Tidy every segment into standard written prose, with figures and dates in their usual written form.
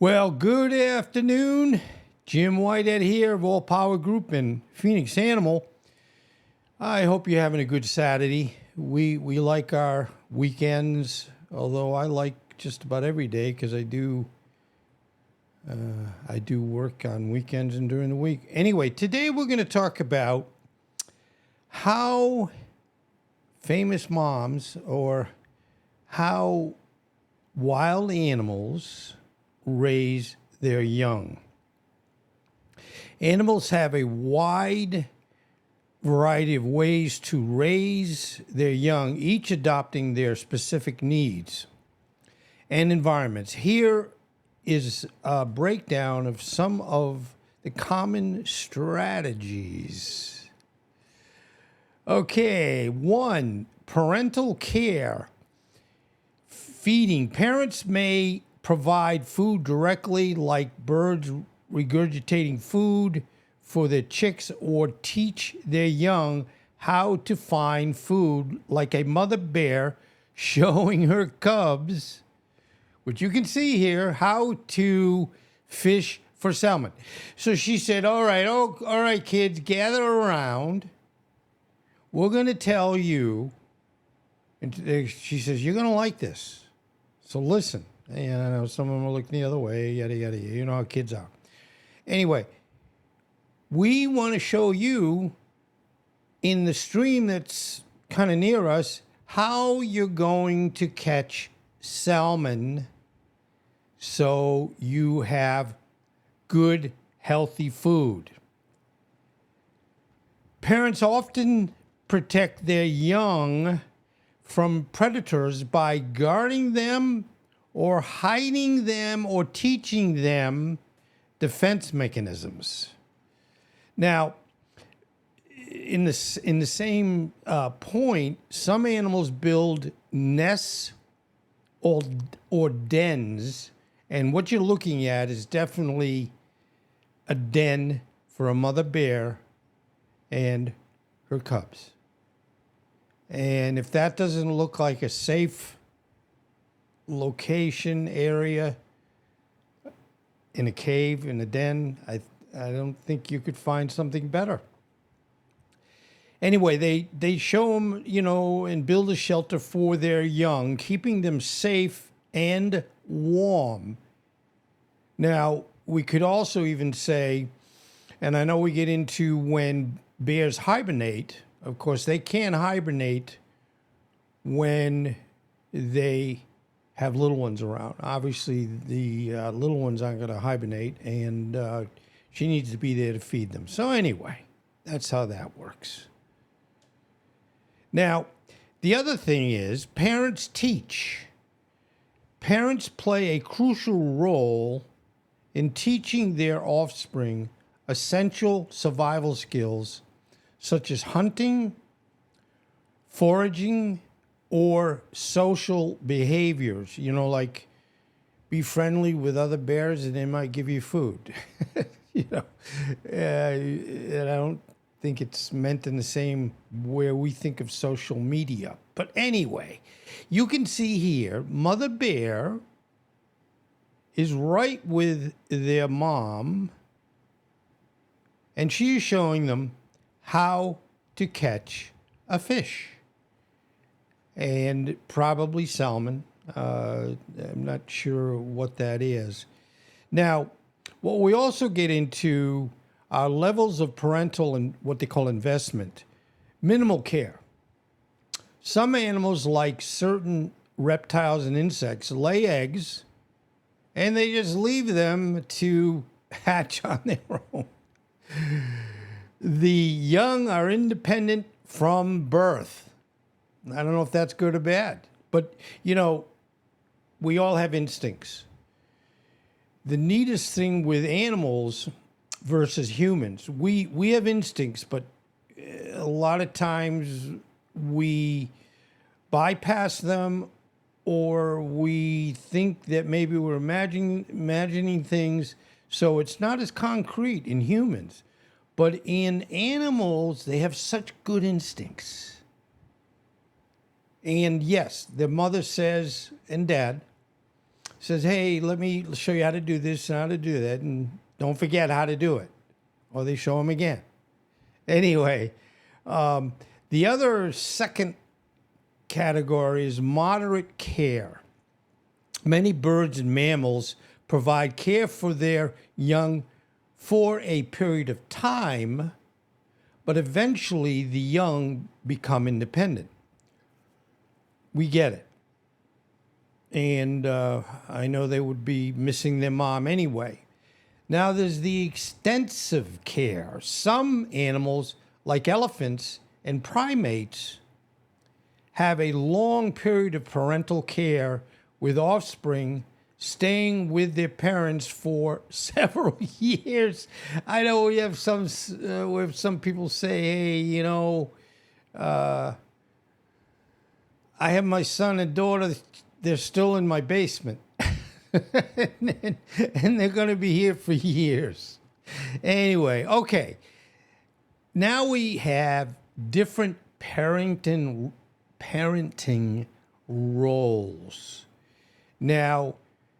Well, good afternoon. Jim Whitehead here of All Power Group and Phoenix Animal. I hope you're having a good Saturday. We like our weekends, although I like just about every day because I do work on weekends and during the week. Anyway, today we're going to talk about how famous moms or how wild animals raise their young. Animals have a wide variety of ways to raise their young, each adopting their specific needs and environments. Here is a breakdown of some of the common strategies. Okay, 1, parental care. Feeding. Parents may provide food directly, like birds regurgitating food for their chicks, or teach their young how to find food, like a mother bear showing her cubs, which you can see here, how to fish for salmon. So she said, all right, kids, gather around. We're going to tell you, and she says, you're going to like this. So listen. And I know some of them are looking the other way, yada, yada, yada. You know how kids are. Anyway, we want to show you in the stream that's kind of near us how you're going to catch salmon so you have good, healthy food. Parents often protect their young from predators by guarding them or hiding them or teaching them defense mechanisms. Now, in the same point, some animals build nests or dens, and what you're looking at is definitely a den for a mother bear and her cubs. And if that doesn't look like a safe location, area, in a cave, in a den, I don't think you could find something better. Anyway, they show them, and build a shelter for their young, keeping them safe and warm. Now, we could also even say, and I know we get into when bears hibernate. Of course, they can't hibernate when they have little ones around. Obviously, the little ones aren't going to hibernate, and she needs to be there to feed them. So anyway, that's how that works. Now, the other thing is parents teach. Parents play a crucial role in teaching their offspring essential survival skills such as hunting, foraging, or social behaviors, like be friendly with other bears and they might give you food. And I don't think it's meant in the same where we think of social media. But anyway, you can see here, Mother Bear is right with their mom, and she is showing them how to catch a fish. And probably salmon. I'm not sure what that is. Now, what we also get into are levels of parental and what they call investment. Minimal care. Some animals, like certain reptiles and insects, lay eggs, and they just leave them to hatch on their own. The young are independent from birth. I don't know if that's good or bad, but we all have instincts. The neatest thing with animals versus humans, we have instincts, but a lot of times we bypass them, or we think that maybe we're imagining things, so it's not as concrete in humans. But in animals, they have such good instincts. And yes, their mother says, and dad, says, hey, let me show you how to do this and how to do that, and don't forget how to do it. Or they show them again. Anyway, the other second category is moderate care. Many birds and mammals provide care for their young for a period of time, but eventually the young become independent. We get it. And I know they would be missing their mom anyway. Now there's the extensive care. Some animals, like elephants and primates, have a long period of parental care with offspring staying with their parents for several years. I know we have some where some people say, hey, you know, I have my son and daughter, they're still in my basement. and they're going to be here for years. Anyway, okay. Now we have different parenting roles. Now,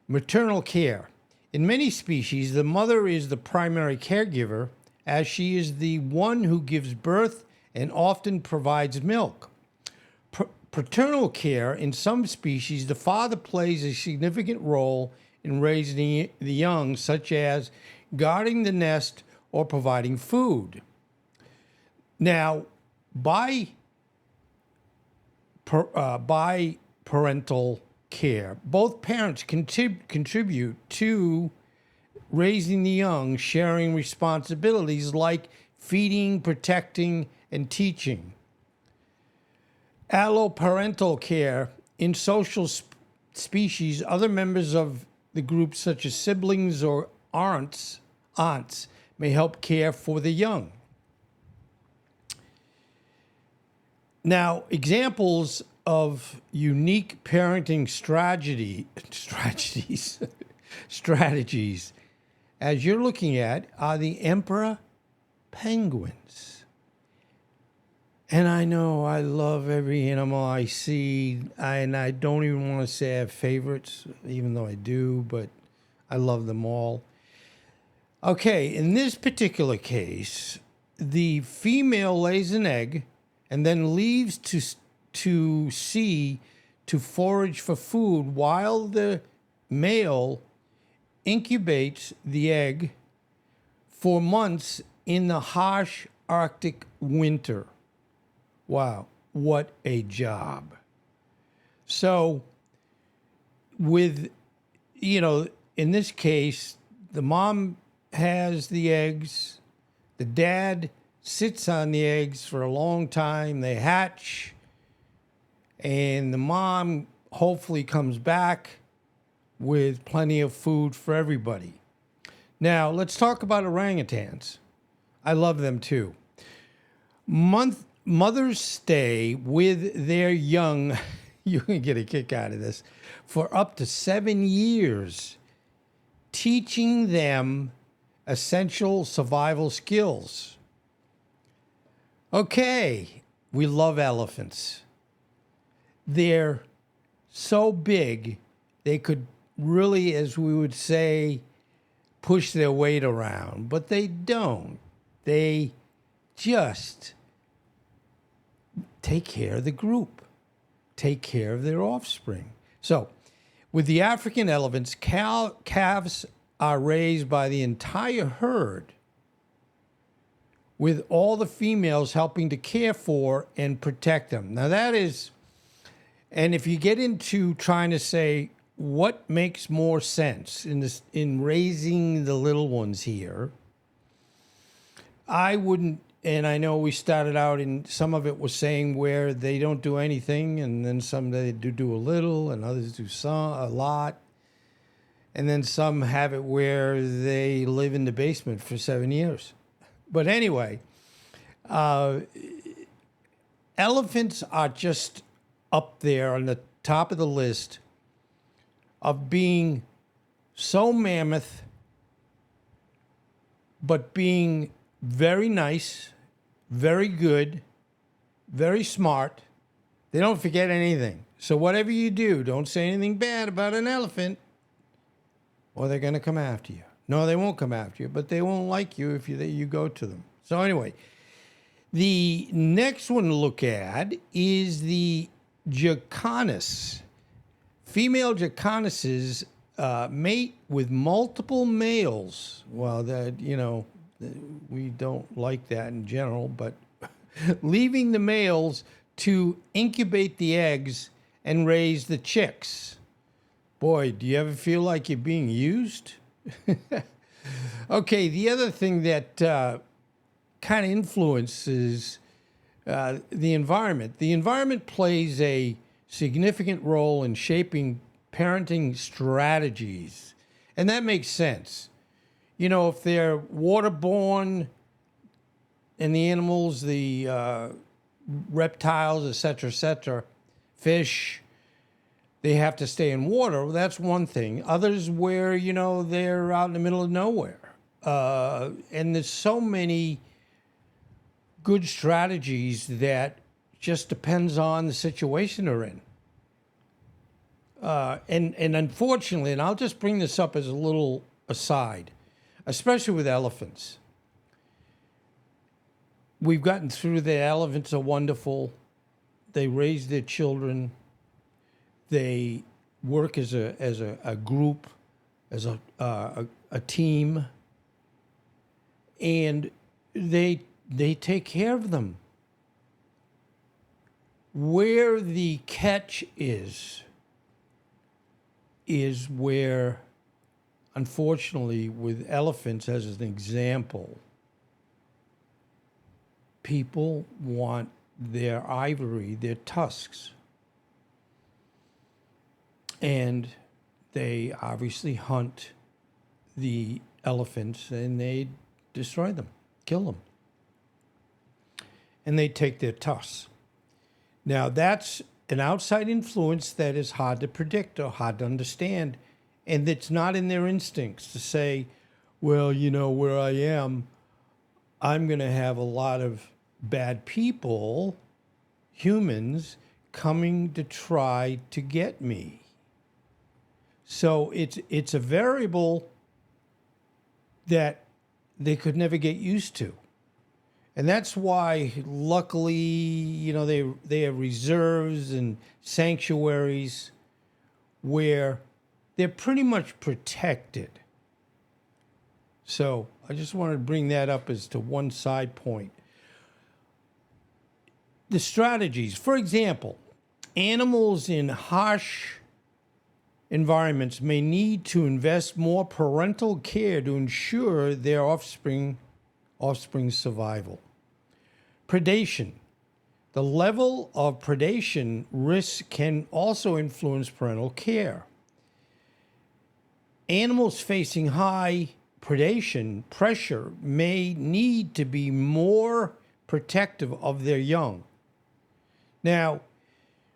maternal care. In many species, the mother is the primary caregiver, as she is the one who gives birth and often provides milk. Paternal care, in some species, the father plays a significant role in raising the young, such as guarding the nest or providing food. Now, by parental care, both parents contribute to raising the young, sharing responsibilities like feeding, protecting, and teaching. Alloparental care. In social species, other members of the group, such as siblings or aunts, may help care for the young. Now, examples of unique parenting strategies, as you're looking at, are the emperor penguins. And I know I love every animal I see, and I don't even want to say I have favorites, even though I do, but I love them all. Okay, in this particular case, the female lays an egg and then leaves to sea to forage for food while the male incubates the egg for months in the harsh Arctic winter. Wow, what a job. So with, in this case, the mom has the eggs, the dad sits on the eggs for a long time, they hatch, and the mom hopefully comes back with plenty of food for everybody. Now, let's talk about orangutans. I love them too. Mothers stay with their young, you can get a kick out of this, for up to 7 years, teaching them essential survival skills. Okay, we love elephants. They're so big, they could really, as we would say, push their weight around, but they don't. They just take care of the group, take care of their offspring. So, with the African elephants, calves are raised by the entire herd, with all the females helping to care for and protect them. Now that is, and if you get into trying to say what makes more sense in raising the little ones here, I wouldn't. And I know we started out in some of it was saying where they don't do anything, and then some they do a little, and others do a lot. And then some have it where they live in the basement for 7 years. But anyway, elephants are just up there on the top of the list of being so mammoth, but being very nice, very good, very smart. They don't forget anything. So whatever you do, don't say anything bad about an elephant. or they're going to come after you. No, they won't come after you, but they won't like you if you go to them. So anyway, the next one to look at is the Jacanis. Female Jacanuses mate with multiple males. Well, we don't like that in general, but leaving the males to incubate the eggs and raise the chicks. Boy, do you ever feel like you're being used? Okay, the other thing that kind of influences the environment. The environment plays a significant role in shaping parenting strategies, and that makes sense. If they're waterborne and the animals, the reptiles, et cetera, fish, they have to stay in water. Well, that's one thing. Others where, they're out in the middle of nowhere. And there's so many good strategies that just depends on the situation they're in. And unfortunately, and I'll just bring this up as a little aside, especially with elephants. We've gotten through the elephants are wonderful. They raise their children. They work as a group, as a team, and they take care of them. Where the catch is where, unfortunately, with elephants as an example, people want their ivory, their tusks. And they obviously hunt the elephants and they destroy them, kill them. And they take their tusks. Now, that's an outside influence that is hard to predict or hard to understand. And it's not in their instincts to say, well, where I am, I'm going to have a lot of bad people, humans, coming to try to get me. So it's a variable that they could never get used to. And that's why, luckily, they have reserves and sanctuaries where they're pretty much protected. So I just wanted to bring that up as to one side point. The strategies, for example, animals in harsh environments may need to invest more parental care to ensure their offspring's survival. Predation. The level of predation risk can also influence parental care. Animals facing high predation pressure may need to be more protective of their young. Now,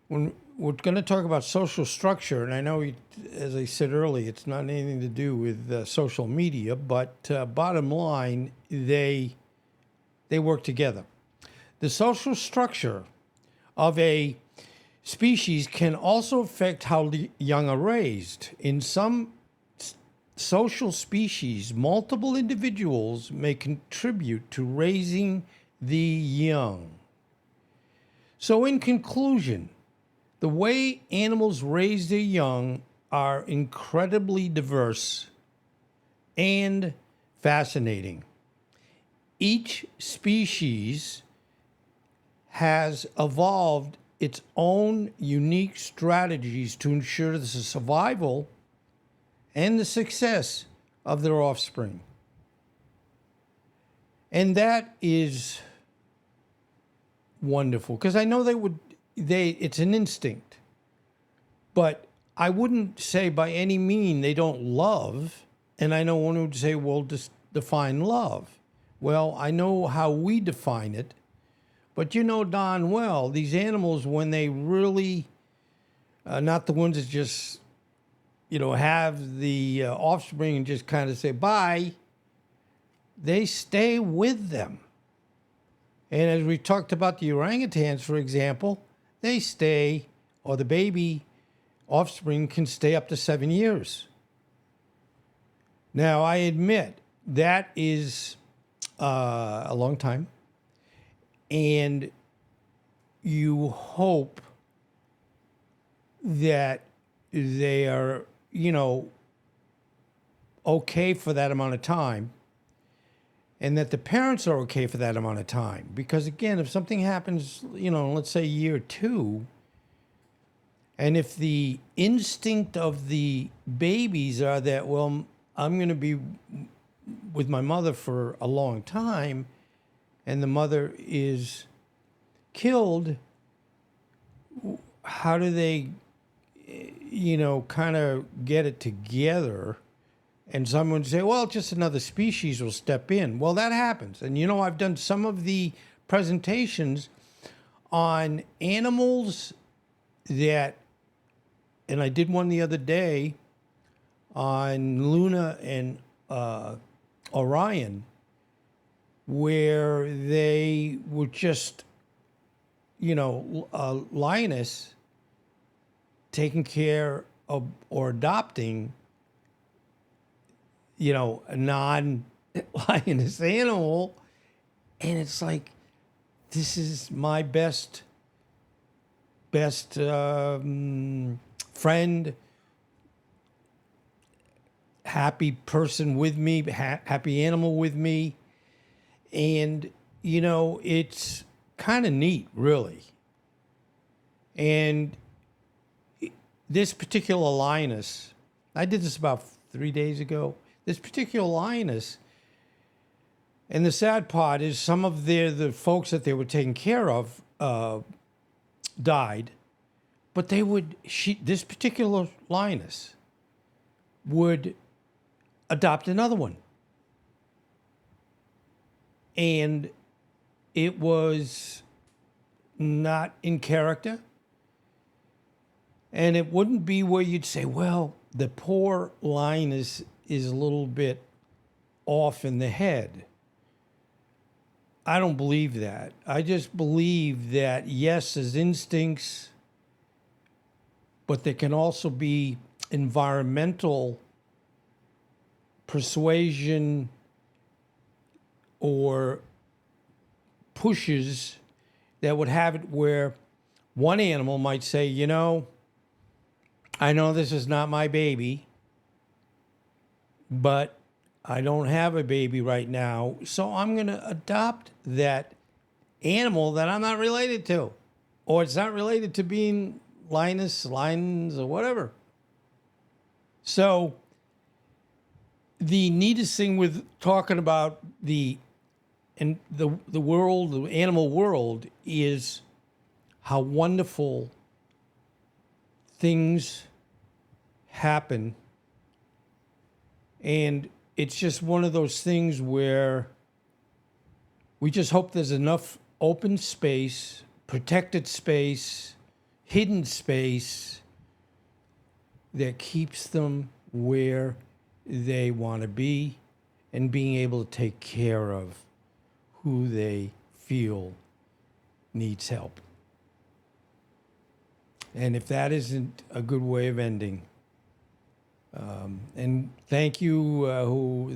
when we're going to talk about social structure, and I know, as I said earlier, it's not anything to do with social media, but bottom line, they work together. The social structure of a species can also affect how the young are raised. In some social species, multiple individuals may contribute to raising the young. So in conclusion, the way animals raise their young are incredibly diverse and fascinating. Each species has evolved its own unique strategies to ensure the survival and the success of their offspring. And that is wonderful, because I know it's an instinct, but I wouldn't say by any means they don't love. And I know one would say, well, just define love. Well, I know how we define it, but darn well, these animals, when they really, not the ones that just, have the offspring and just kind of say bye, they stay with them. And as we talked about the orangutans, for example, they stay, or the baby offspring can stay up to 7 years. Now, I admit that is a long time, and you hope that they are, okay for that amount of time, and that the parents are okay for that amount of time. Because again, if something happens, let's say year two, and if the instinct of the babies are that, well, I'm going to be with my mother for a long time, and the mother is killed, how do they, kind of get it together? And someone would say, well, just another species will step in. Well, that happens. And, I've done some of the presentations on animals that, and I did one the other day on Luna and Orion, where they were just, lioness taking care of or adopting, a non-lioness animal. And it's like, this is my best friend, happy person with me, happy animal with me. And, it's kind of neat, really. And this particular lioness, I did this about 3 days ago. This particular lioness, and the sad part is some of the folks that they were taking care of died, but this particular lioness would adopt another one. And it was not in character. And it wouldn't be where you'd say, well, the poor lioness is a little bit off in the head. I don't believe that. I just believe that, yes, there's instincts, but there can also be environmental persuasion or pushes that would have it where one animal might say, I know this is not my baby, but I don't have a baby right now, so I'm going to adopt that animal that I'm not related to, or it's not related to being lions, or whatever. So the neatest thing with talking about the world, the animal world, is how wonderful things happen. And it's just one of those things where we just hope there's enough open space, protected space, hidden space that keeps them where they want to be and being able to take care of who they feel needs help. And if that isn't a good way of ending, and thank you,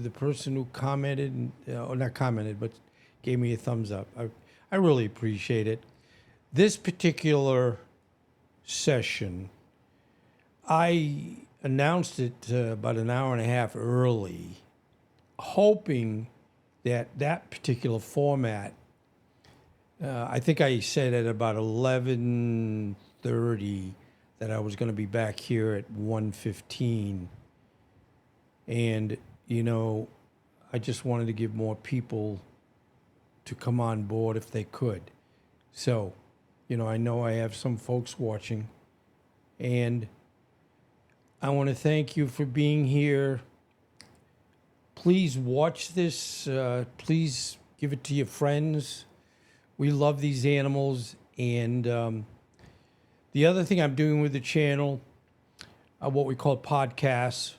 the person who commented, or not commented, but gave me a thumbs up. I really appreciate it. This particular session, I announced it about an hour and a half early, hoping that particular format, I think I said at about 11:30 that I was going to be back here at 1:15. And, I just wanted to give more people to come on board if they could. So, I know I have some folks watching, and I want to thank you for being here. Please watch this. Please give it to your friends. We love these animals. And the other thing I'm doing with the channel are what we call podcasts.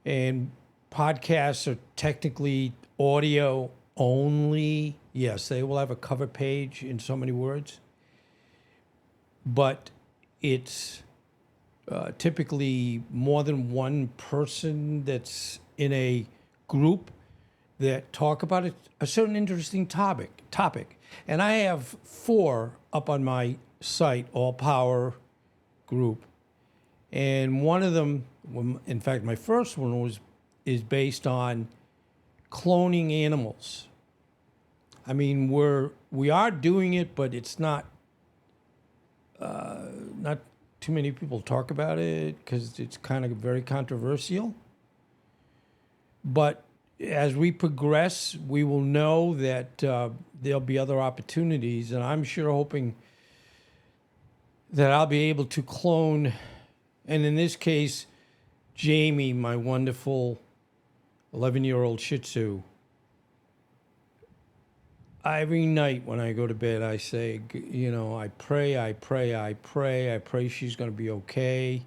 And podcasts are technically audio only. Yes, they will have a cover page in so many words. But it's typically more than one person that's in a group that talk about a certain interesting topic. And I have 4 up on my site, All Power Group. And one of them, in fact, my first one is based on cloning animals. I mean, we are doing it, but it's not too many people talk about it because it's kind of very controversial. But as we progress, we will know that there'll be other opportunities, and I'm sure hoping that I'll be able to clone, and in this case, Jamie, my wonderful 11-year-old Shih Tzu. Every night when I go to bed, I say, I pray she's going to be okay,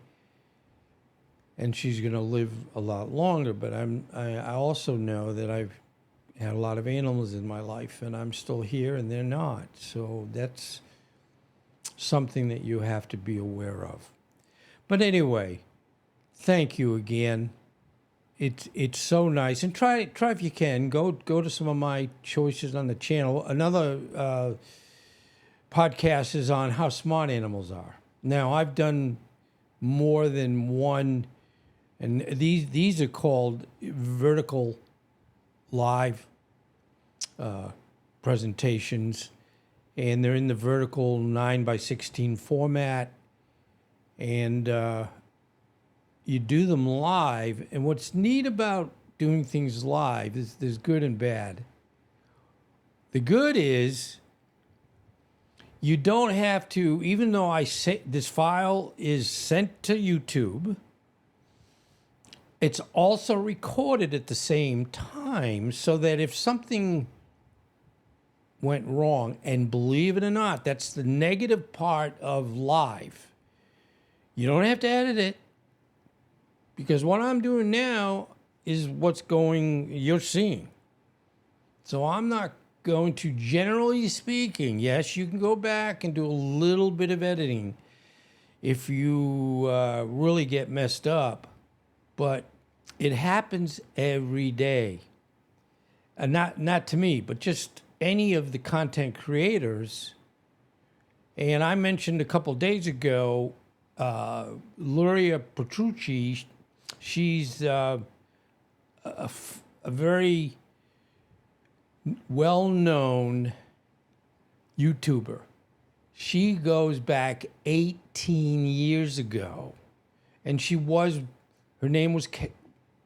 and she's going to live a lot longer. But I also know that I've had a lot of animals in my life, and I'm still here, and they're not. So that's something that you have to be aware of. But anyway, thank you again. It's so nice, and try if you can go to some of my choices on the channel. Another podcast is on how smart animals are. Now I've done more than one, and these are called vertical live presentations, and they're in the vertical 9:16 format, and you do them live. And what's neat about doing things live is there's good and bad. The good is you don't have to, even though I say this file is sent to YouTube, it's also recorded at the same time, so that if something went wrong, and believe it or not, that's the negative part of live. You don't have to edit it, because what I'm doing now is you're seeing. So I'm not going to, generally speaking, yes, you can go back and do a little bit of editing if you really get messed up, but it happens every day. And not to me, but just any of the content creators. And I mentioned a couple days ago, Luria Petrucci. She's a very well-known YouTuber. She goes back 18 years ago, and her name was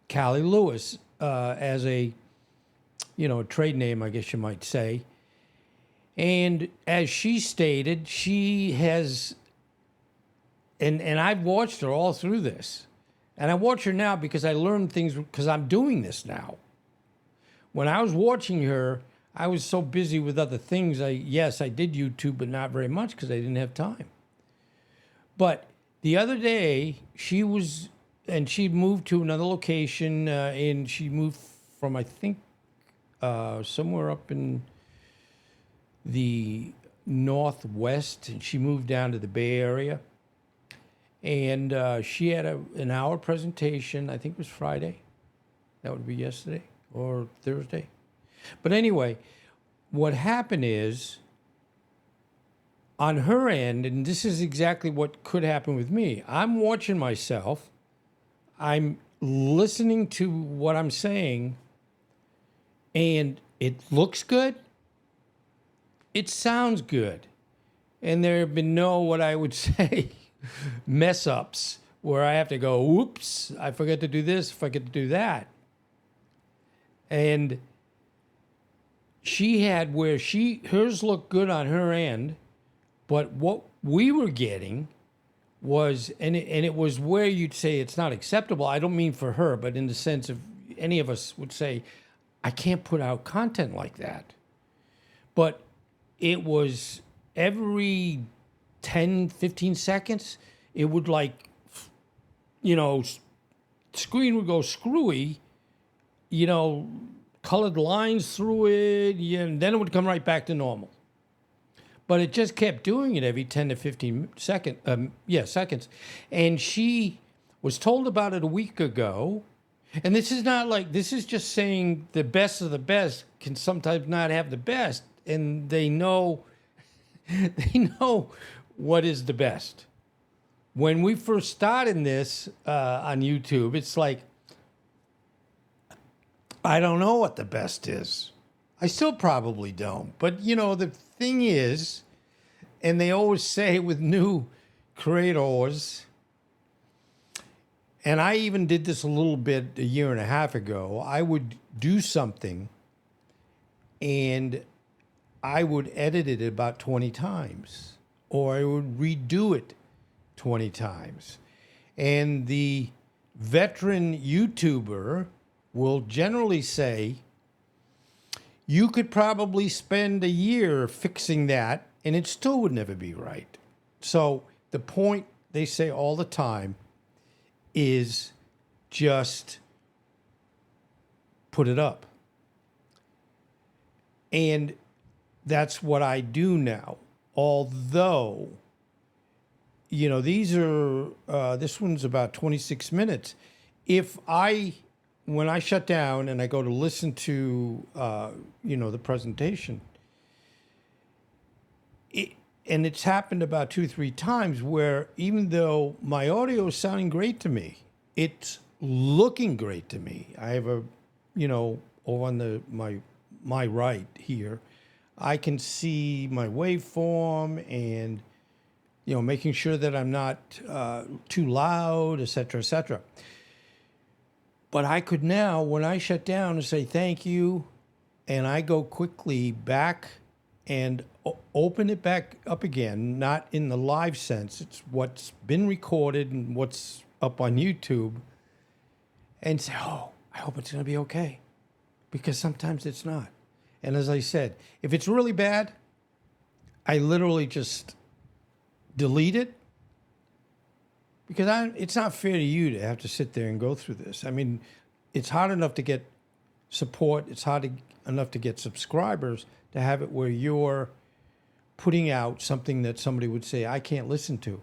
Callie Lewis, as a trade name, I guess you might say. And as she stated, she has, and I've watched her all through this. And I watch her now because I learned things, because I'm doing this now. When I was watching her, I was so busy with other things. I did YouTube, but not very much because I didn't have time. But the other day, she moved to another location, and she moved from, I think, somewhere up in the Northwest, and she moved down to the Bay Area. And she had an hour presentation. I think it was Friday. That would be yesterday or Thursday. But anyway, what happened is, on her end, and this is exactly what could happen with me, I'm watching myself. I'm listening to what I'm saying, and it looks good. It sounds good. And there have been no, what I would say, mess ups where I have to go, whoops, I forgot to do this, forget to do that. And she had hers looked good on her end, but what we were getting was, and it was where you'd say it's not acceptable. I don't mean for her, but in the sense of any of us would say, I can't put out content like that. But it was every 10, 15 seconds, it would screen would go screwy, colored lines through it, and then it would come right back to normal. But it just kept doing it every 10 to 15 seconds. And she was told about it a week ago, And this is not like, this is just saying the best of the best can sometimes not have the best. And they know, they know what is the best. When we first started this on YouTube, it's like, I don't know what the best is. I still probably don't. But, the thing is, and they always say with new creators, and I even did this a little bit a year and a half ago, I would do something and I would edit it about 20 times, or I would redo it 20 times. And the veteran YouTuber will generally say, you could probably spend a year fixing that and it still would never be right. So the point they say all the time is just put it up. And that's what I do now. Although, these are, this one's about 26 minutes. When I shut down and I go to listen to, the presentation, and it's happened about 2-3 times where even though my audio is sounding great to me, it's looking great to me. I have over on my right here, I can see my waveform and, making sure that I'm not too loud, et cetera, et cetera. But I could now, when I shut down and say thank you, and I go quickly back and open it back up again, not in the live sense, it's what's been recorded and what's up on YouTube, and say, oh, I hope it's going to be okay. Because sometimes it's not. And as I said, if it's really bad, I literally just delete it. Because it's not fair to you to have to sit there and go through this. I mean, it's hard enough to get support. It's enough to get subscribers to have it where you're putting out something that somebody would say, I can't listen to,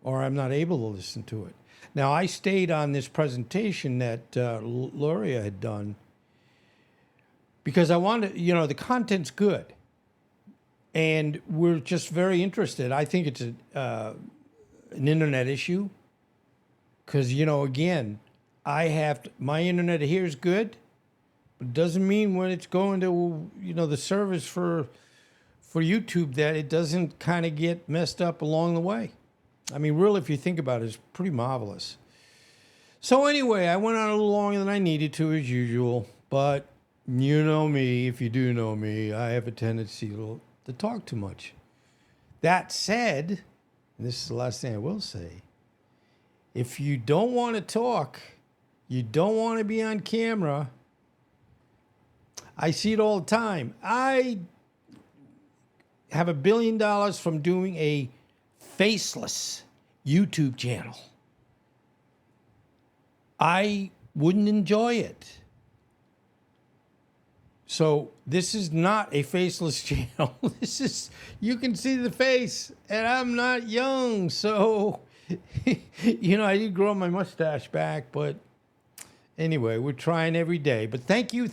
or I'm not able to listen to it. Now, I stayed on this presentation that Luria had done because I wanted, the content's good. And we're just very interested. I think it's an internet issue because, again, my internet here is good, but it doesn't mean when it's going to, the service for YouTube that it doesn't kind of get messed up along the way. I mean, really, if you think about it, it's pretty marvelous. So anyway, I went on a little longer than I needed to as usual, but you know me, if you do know me, I have a tendency to talk too much. That said, and this is the last thing I will say, if you don't want to talk, you don't want to be on camera, I see it all the time. I have $1 billion from doing a faceless YouTube channel. I wouldn't enjoy it. So this is not a faceless channel. You can see the face, and I'm not young. So, I did grow my mustache back, but anyway, we're trying every day. But thank you.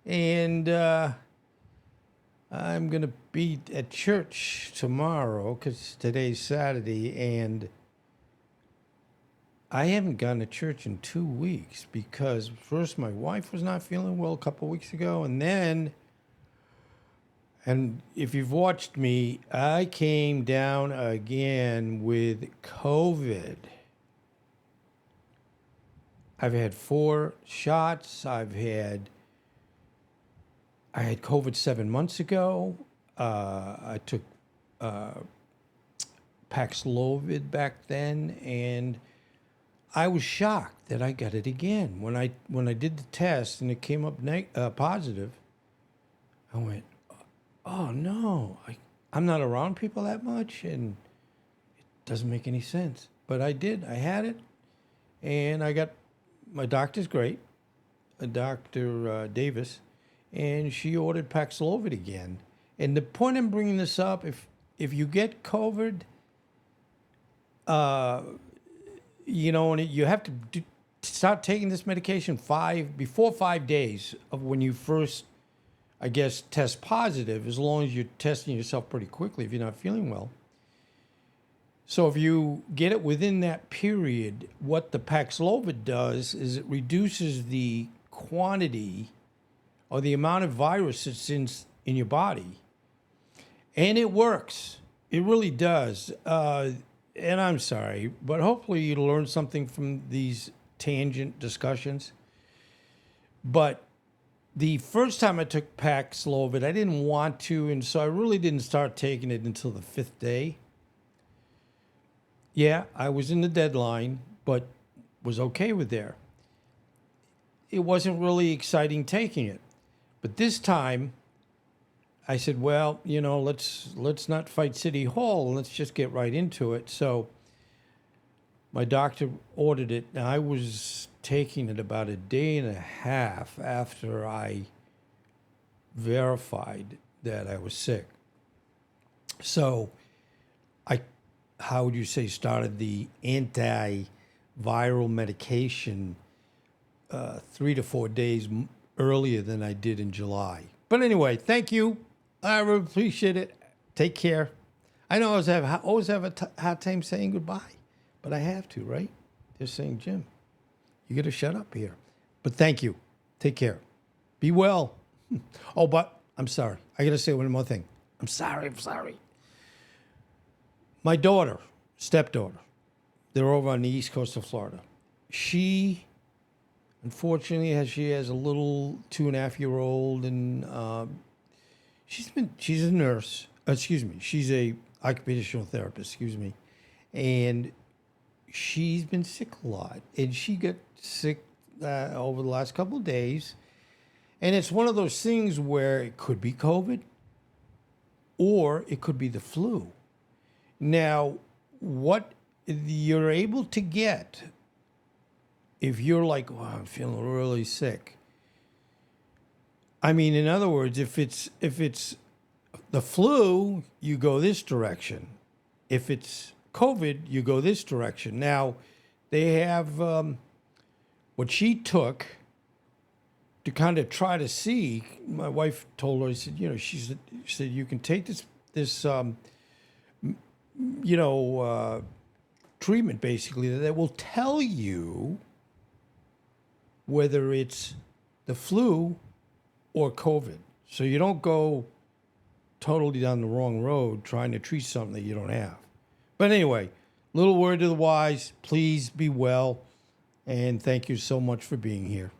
And I'm going to be at church tomorrow because today's Saturday, and I haven't gone to church in 2 weeks because first my wife was not feeling well a couple of weeks ago, and if you've watched me, I came down again with COVID. I've had 4 shots. I had COVID 7 months ago. I took Paxlovid back then, and I was shocked that I got it again. When I did the test and it came up positive, I went, oh no, I'm not around people that much, and it doesn't make any sense. But I did. I had it, and my doctor's great, Dr. Davis, and she ordered Paxlovid again. And the point I'm bringing this up, if you get COVID, and you have to start taking this medication before 5 days of when you first, I guess, test positive, as long as you're testing yourself pretty quickly if you're not feeling well. So if you get it within that period, what the Paxlovid does is it reduces the quantity or the amount of virus that's in your body. And it works. It really does. And I'm sorry, but hopefully you learn something from these tangent discussions. But the first time I took Paxlovid, I didn't want to, and so I really didn't start taking it until the 5th day. Yeah, I was in the deadline, but was okay with there. It wasn't really exciting taking it. But this time, I said, well, let's not fight City Hall. Let's just get right into it. So my doctor ordered it. Now, I was taking it about a day and a half after I verified that I was sick. So I, how would you say, started the antiviral medication 3 to 4 days earlier than I did in July. But anyway, thank you. I really appreciate it. Take care. I know I always have a hard time saying goodbye, but I have to, right? They're saying, Jim, you got to shut up here. But thank you. Take care. Be well. Oh, but I'm sorry. I got to say one more thing. I'm sorry. My daughter, stepdaughter, they're over on the east coast of Florida. She, unfortunately, she has a little 2.5-year-old, and she's a nurse. She's a occupational therapist. And she's been sick a lot, and she got sick over the last couple of days. And it's one of those things where it could be COVID, or it could be the flu. Now, what you're able to get if you're like, oh, I'm feeling really sick. I mean, in other words, if it's the flu, you go this direction. If it's COVID, you go this direction. Now, they have what she took to kind of try to see. My wife told her, I said, she said you can take this treatment basically that will tell you whether it's the flu or COVID. So you don't go totally down the wrong road trying to treat something that you don't have. But anyway, little word to the wise, please be well. And thank you so much for being here.